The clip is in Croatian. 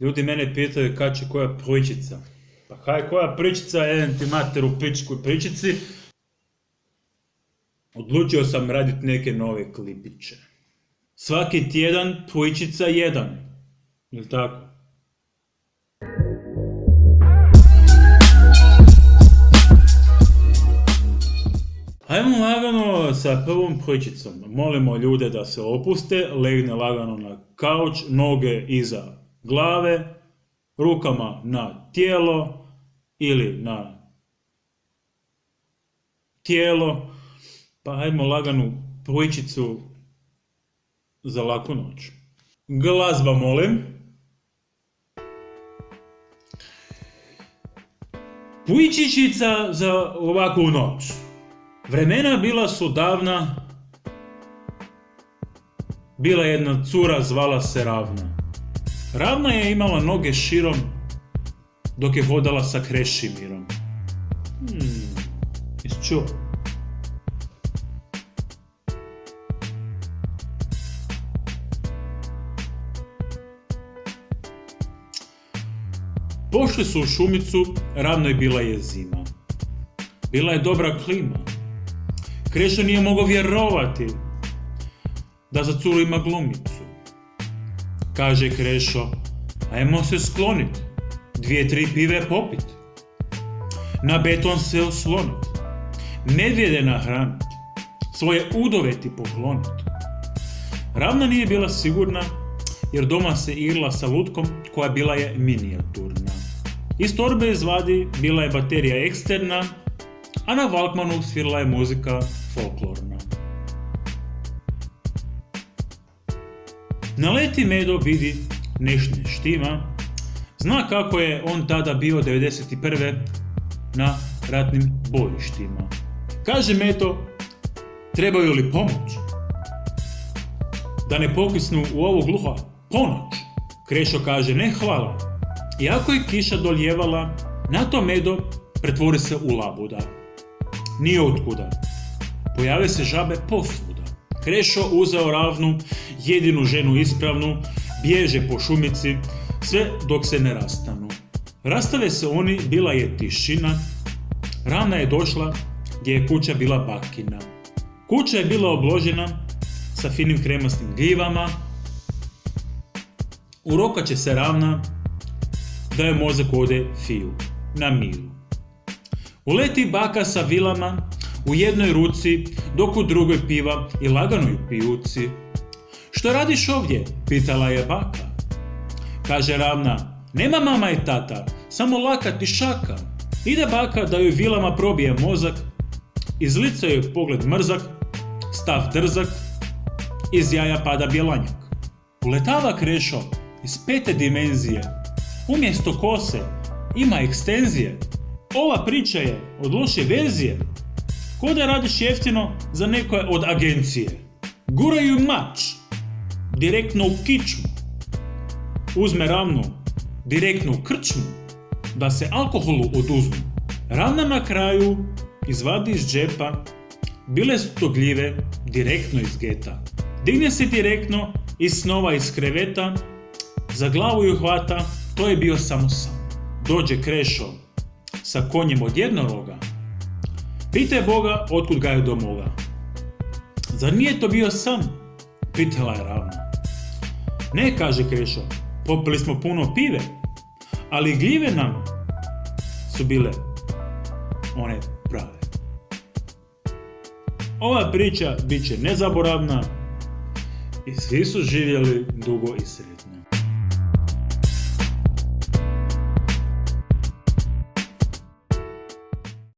Ljudi mene pitaju kad će koja pričica. Pa kaj koja pričica, jedan ti mater u pičku pričici. Odlučio sam raditi neke nove klipiće. Svaki tjedan pričica jedan. Jel' tako? Ajmo lagano sa prvom pričicom. Molimo ljude da se opuste, legne lagano na kauč, noge iza glave, rukama na tijelo ili na tijelo. Pa ajmo laganu pričicu za laku noć. Glazba molim. Pričičica za ovakvu noć. Vremena bila su davna, bila jedna cura zvala se Ravna. Ravna je imala noge širom, dok je hodala sa Krešimirom. Jesi čuo? Pošli su u šumicu, ravno bila je zima. Bila je dobra klima. Krešo nije mogao vjerovati da za curu ima glumicu. Kaže Krešo, ajmo se sklonit, 2-3 pive popit, na beton se oslonit, medvjede nahranit, svoje udove ti poklonit. Ravna nije bila sigurna, jer doma se igrala sa lutkom koja bila je minijaturna. Iz torbe izvadi bila je baterija eksterna, a na Walkmanu svirala je muzika folklorna. Naleti Medo, vidi neš ne štima, zna kako je on tada bio 91. na ratnim bojištima. Kaže Medo, trebaju li pomoć? Da ne pokisnu u ovu gluha ponoć. Krešo kaže, ne hvala. Iako je kiša doljevala, na to Medo pretvori se u labuda. Nije otkuda. Pojave se žabe posvuda. Krešo uzeo Ravnu, jedinu ženu ispravnu, bježe po šumici, sve dok se ne rastanu. Rastave se oni, bila je tišina. Ravna je došla gdje je kuća bila bakina. Kuća je bila obložena sa finim kremastim gljivama. Urokaće se Ravna da je mozak ode fiju na milu. Uleti baka sa vilama, u jednoj ruci, dok u drugoj piva i lagano ju pijuci. Što radiš ovdje? Pitala je baka. Kaže Ravna, nema mama i tata, samo lakat i šaka. Ide baka da joj vilama probije mozak, iz lica joj pogled mrzak, stav drzak, iz jaja pada bjelanjak. Uletava Krešo iz 5. dimenzije, umjesto kose ima ekstenzije. Ova priča je od loše verzije, ko da radiš jeftino za nekoje od agencije. Guraju mač, direktno u kičmu, uzme Ravnu, direktno u krčmu, da se alkoholu oduzmu. Ravna na kraju izvadi iz džepa, bile su to gljive direktno iz geta. Digne se direktno iz snova iz kreveta, za glavu ju hvata, to je bio samo san. Dođe Krešo sa konjem od jednoroga, pitaj Boga otkud ga je domoga. Zar nije to bio san? Pitala je Ravna. Ne, kaže Krešo, popili smo puno pive, ali gljive nam su bile one prave. Ova priča bit će nezaboravna i svi su živjeli dugo i sretno.